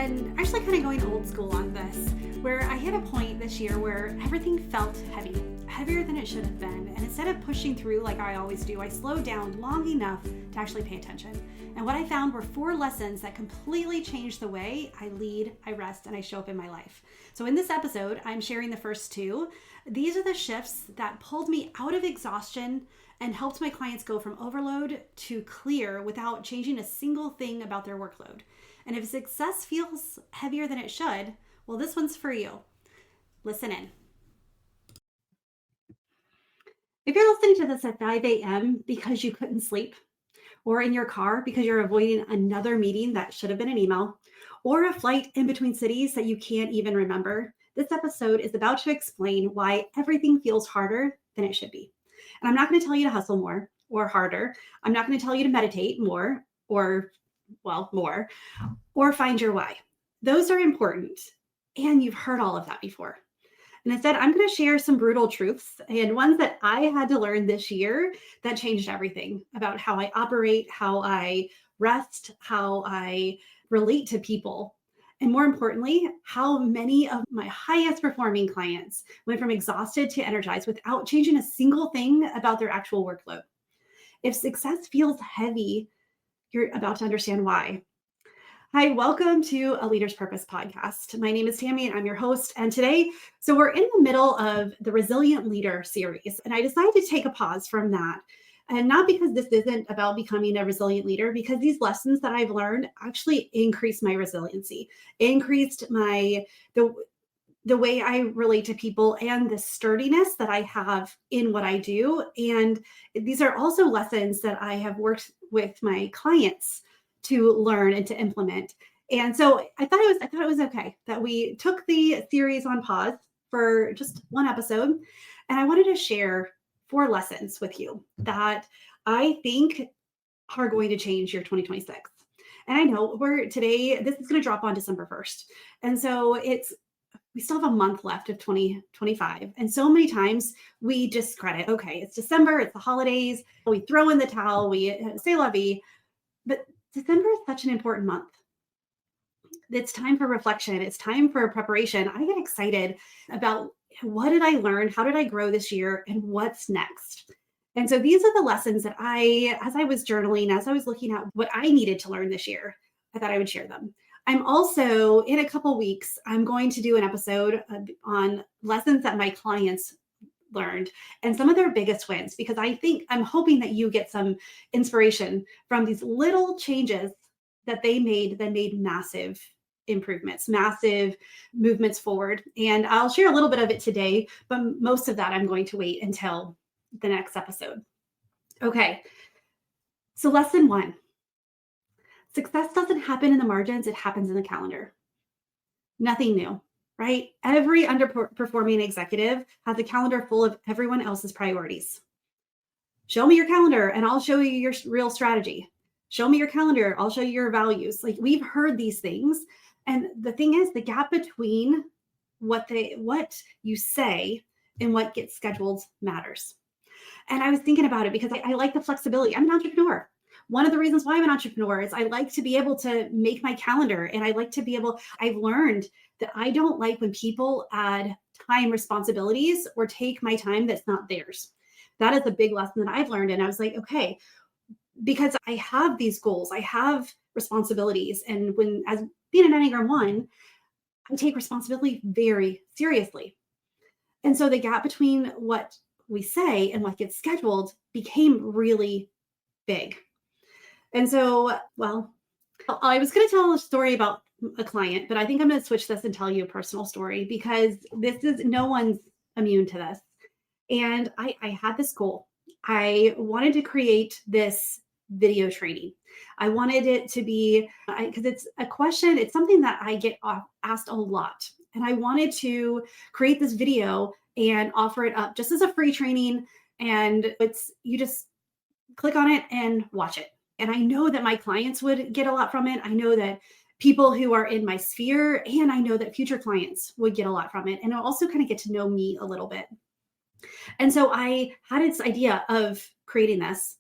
and actually kind of going old school on this, where I hit a point this year where everything felt heavy, heavier than it should have been. And instead of pushing through like I always do, I slowed down long enough to actually pay attention. And what I found were 4 lessons that completely changed the way I lead, I rest, and I show up in my life. So in this episode, I'm sharing the first 2. These are the shifts that pulled me out of exhaustion and helped my clients go from overload to clear without changing a single thing about their workload. And if success feels heavier than it should, well, this one's for you. Listen in. If you're listening to this at 5 a.m. because you couldn't sleep, or in your car because you're avoiding another meeting that should have been an email, or a flight in between cities that you can't even remember, this episode is about to explain why everything feels harder than it should be. And I'm not going to tell you to hustle more or harder. I'm not going to tell you to meditate more or find your why. Those are important. And you've heard all of that before. And instead, I'm going to share some brutal truths and ones that I had to learn this year that changed everything about how I operate, how I rest, how I relate to people. And more importantly, how many of my highest performing clients went from exhausted to energized without changing a single thing about their actual workload. If success feels heavy, you're about to understand why. Hi, welcome to A Leader's Purpose podcast. My name is Tami and I'm your host. And today, so we're in the middle of the Resilient Leader series. And I decided to take a pause from that. And not because this isn't about becoming a resilient leader, because these lessons that I've learned actually increased my resiliency, increased the way I relate to people and the sturdiness that I have in what I do. And these are also lessons that I have worked with my clients to learn and to implement. And so I thought it was okay that we took the series on pause for just one episode. And I wanted to share 4 lessons with you that I think are going to change your 2026. And I know this is going to drop on December 1st. And so we still have a month left of 2025. And so many times we discredit, okay, it's December, it's the holidays, we throw in the towel, we say la vie, but December is such an important month. It's time for reflection. It's time for preparation. I get excited about what did I learn? How did I grow this year? And what's next? And so these are the lessons that as I was journaling, as I was looking at what I needed to learn this year, I thought I would share them. I'm also, in a couple weeks, I'm going to do an episode on lessons that my clients learned and some of their biggest wins, because I'm hoping that you get some inspiration from these little changes that they made massive improvements, massive movements forward. And I'll share a little bit of it today, but most of that I'm going to wait until the next episode. Okay. So lesson 1, success doesn't happen in the margins. It happens in the calendar. Nothing new. Right? Every underperforming executive has a calendar full of everyone else's priorities. Show me your calendar and I'll show you your real strategy. Show me your calendar, I'll show you your values. Like, we've heard these things. And the thing is, the gap between what you say and what gets scheduled matters. And I was thinking about it because I like the flexibility. I'm an entrepreneur. One of the reasons why I'm an entrepreneur is I like to be able to make my calendar, and I've learned that I don't like when people add time responsibilities or take my time that's not theirs. That is a big lesson that I've learned. And I was like, okay, because I have these goals, I have responsibilities. And as being an Enneagram 1, I take responsibility very seriously. And so the gap between what we say and what gets scheduled became really big. And so, I was going to tell a story about a client, but I think I'm going to switch this and tell you a personal story, because no one's immune to this. And I had this goal. I wanted to create this video training. I wanted it to be, because it's a question, it's something that I get asked a lot. And I wanted to create this video and offer it up just as a free training. And you just click on it and watch it. And I know that my clients would get a lot from it. I know that people who are in my sphere, and I know that future clients would get a lot from it. And I'll also kind of get to know me a little bit. And so I had this idea of creating this.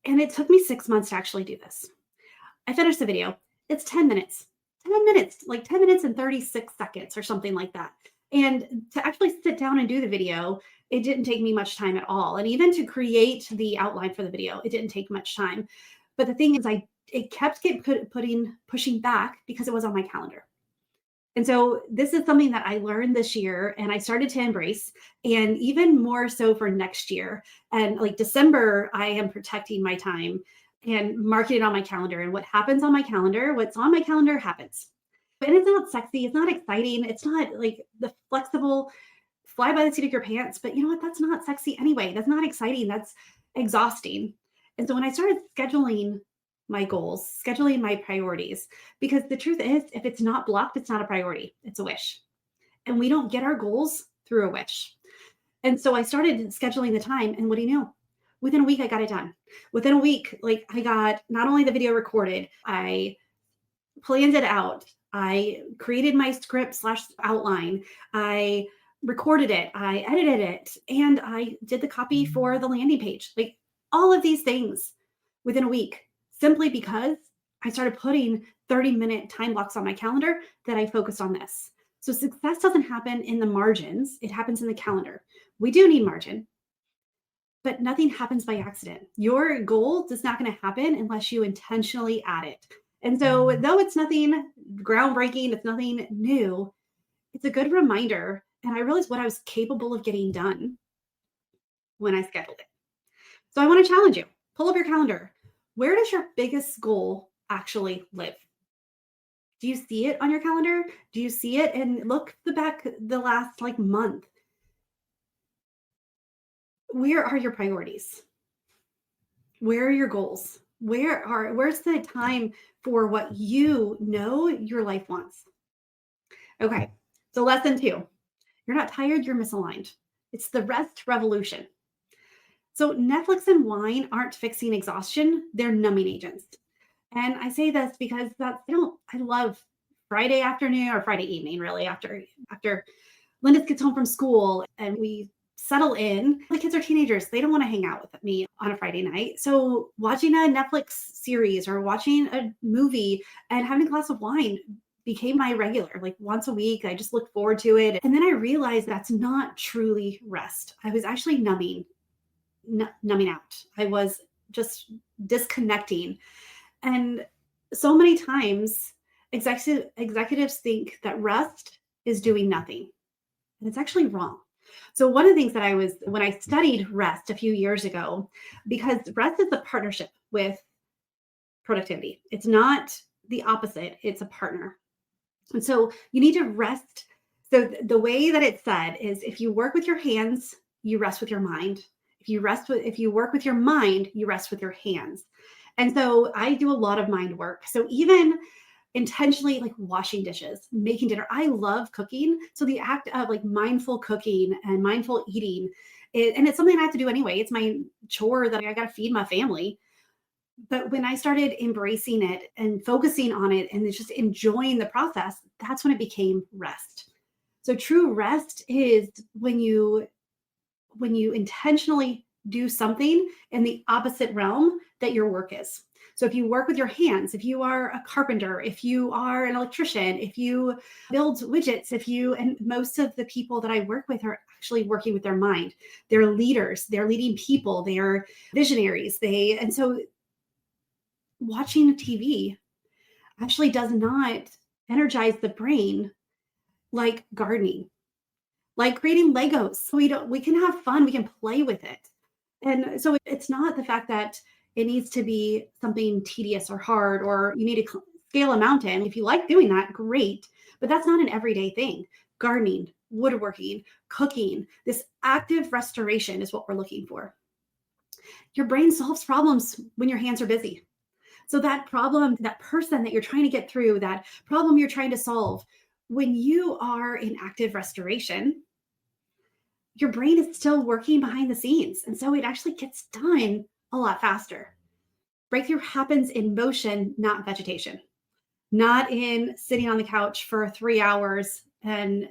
And it took me 6 months to actually do this. I finished the video. It's 10 minutes, 10 minutes, like 10 minutes and 36 seconds or something like that. And to actually sit down and do the video, it didn't take me much time at all. And even to create the outline for the video, it didn't take much time. But the thing is, it kept pushing back because it was on my calendar. And so this is something that I learned this year and I started to embrace, and even more so for next year. And like December, I am protecting my time and marking it on my calendar. And what happens on my calendar, what's on my calendar happens. And it's not sexy, it's not exciting, it's not like the flexible fly by the seat of your pants. But you know what? That's not sexy anyway. That's not exciting. That's exhausting. And so when I started scheduling my goals, scheduling my priorities, because the truth is, if it's not blocked, it's not a priority, it's a wish. And we don't get our goals through a wish. And so I started scheduling the time. And what do you know? Within a week, I got it done. Within a week, like I got not only the video recorded, I planned it out. I created my script slash outline. I recorded it. I edited it. And I did the copy for the landing page. Like all of these things within a week, simply because I started putting 30-minute time blocks on my calendar that I focused on this. So success doesn't happen in the margins. It happens in the calendar. We do need margin, but nothing happens by accident. Your goal is not going to happen unless you intentionally add it. And so though it's nothing groundbreaking, it's nothing new, it's a good reminder. And I realized what I was capable of getting done when I scheduled it. So I want to challenge you. Pull up your calendar. Where does your biggest goal actually live? Do you see it on your calendar? Do you see it? And look the last like month. Where are your priorities? Where are your goals? Where's the time for what you know your life wants? Okay. So lesson 2, you're not tired, you're misaligned. It's the rest revolution. So Netflix and wine aren't fixing exhaustion, they're numbing agents. And I say this because I love Friday afternoon or Friday evening, really, after Linda gets home from school and we settle in. The kids are teenagers. They don't want to hang out with me on a Friday night. So watching a Netflix series or watching a movie and having a glass of wine became my regular, like once a week. I just look forward to it. And then I realized that's not truly rest. I was actually numbing out. I was just disconnecting. And so many times executives think that rest is doing nothing. And it's actually wrong. So one of the things that when I studied rest a few years ago, because rest is a partnership with productivity. It's not the opposite, it's a partner. And so you need to rest. So the way that it's said is, if you work with your hands, you rest with your mind. If you work with your mind, you rest with your hands. And so I do a lot of mind work. So even intentionally like washing dishes, making dinner. I love cooking. So the act of like mindful cooking and mindful eating, and it's something I have to do anyway. It's my chore that I got to feed my family. But when I started embracing it and focusing on it and just enjoying the process, that's when it became rest. So true rest is when you intentionally do something in the opposite realm that your work is. So if you work with your hands, if you are a carpenter, if you are an electrician, if you build widgets, and most of the people that I work with are actually working with their mind. They're leaders, they're leading people, they're visionaries. And so watching TV actually does not energize the brain like gardening, like creating Legos. We can have fun, we can play with it. And so it's not the fact that it needs to be something tedious or hard, or you need to scale a mountain. If you like doing that, great. But that's not an everyday thing. Gardening, woodworking, cooking, this active restoration is what we're looking for. Your brain solves problems when your hands are busy. So that problem, that person that you're trying to get through, that problem you're trying to solve, when you are in active restoration, your brain is still working behind the scenes. And so it actually gets done a lot faster. Breakthrough happens in motion, not vegetation, not in sitting on the couch for 3 hours and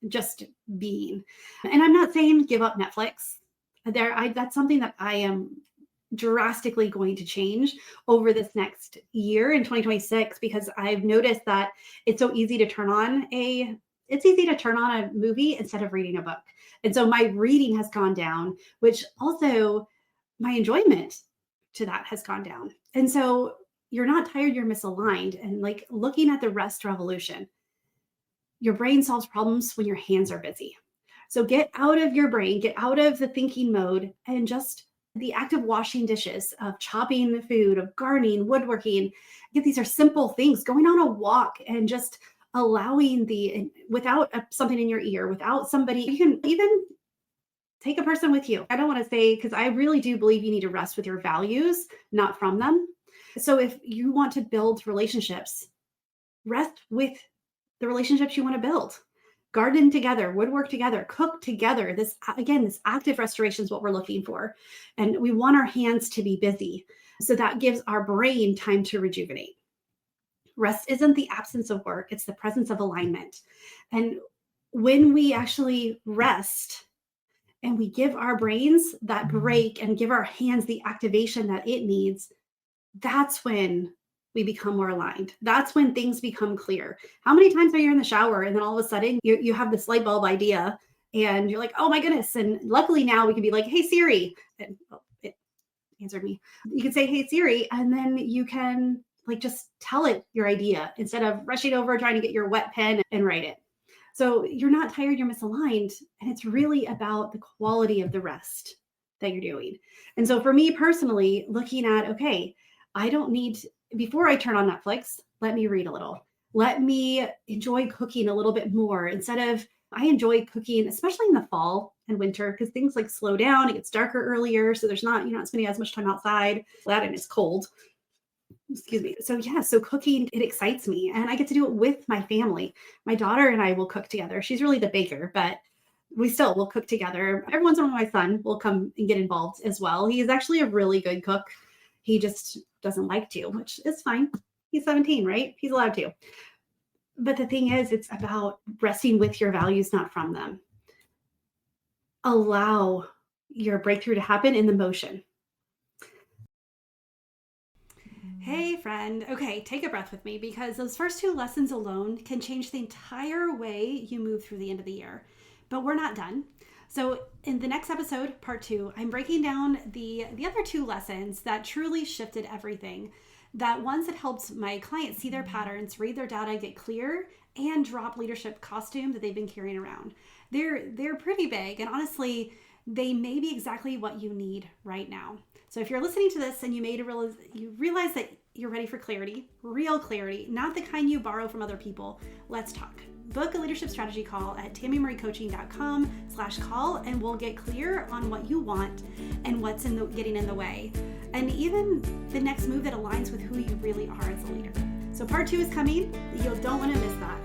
just being. And I'm not saying give up Netflix. That's something that I am drastically going to change over this next year in 2026, because I've noticed that it's so easy to turn on a movie instead of reading a book. And so my reading has gone down, which also my enjoyment to that has gone down. And so you're not tired, you're misaligned. And like looking at the rest revolution, your brain solves problems when your hands are busy. So get out of your brain, get out of the thinking mode, and just the act of washing dishes, of chopping food, of gardening, woodworking. Again, these are simple things. Going on a walk and just allowing without something in your ear, without somebody, you can even take a person with you. I don't want to say, because I really do believe you need to rest with your values, not from them. So if you want to build relationships, rest with the relationships you want to build. Garden together, woodwork together, cook together. This active restoration is what we're looking for. And we want our hands to be busy. So that gives our brain time to rejuvenate. Rest isn't the absence of work, it's the presence of alignment. And when we actually rest and we give our brains that break and give our hands the activation that it needs, that's when we become more aligned. That's when things become clear. How many times are you in the shower and then all of a sudden you have this light bulb idea and you're like, oh my goodness. And luckily now we can be like, hey Siri, and it answered me. You can say, hey Siri, and then you can like just tell it your idea instead of rushing over trying to get your wet pen and write it. So you're not tired, you're misaligned. And it's really about the quality of the rest that you're doing. And so for me personally, looking at, okay, I don't need, before I turn on Netflix, let me read a little. Let me enjoy cooking a little bit more. I enjoy cooking, especially in the fall and winter, because things like slow down, it gets darker earlier. So you're not spending as much time outside. That and it's cold. Excuse me. So cooking, it excites me and I get to do it with my family. My daughter and I will cook together. She's really the baker, but we still will cook together. Every once in a while, my son will come and get involved as well. He is actually a really good cook. He just doesn't like to, which is fine. He's 17, right? He's allowed to. But the thing is, it's about resting with your values, not from them. Allow your breakthrough to happen in the motion. Hey friend, okay, take a breath with me, because those first two lessons alone can change the entire way you move through the end of the year. But we're not done. So in the next episode, part 2, I'm breaking down the other 2 lessons that truly shifted everything. That ones that helped my clients see their patterns, read their data, get clear, and drop leadership costume that they've been carrying around. They're pretty big, and honestly, they may be exactly what you need right now. So if you're listening to this and you realize that you're ready for clarity, real clarity, not the kind you borrow from other people, let's talk. Book a leadership strategy call at TamiMarieCoaching.com/call, and we'll get clear on what you want and what's getting in the way, and even the next move that aligns with who you really are as a leader. So part 2 is coming. You don't want to miss that.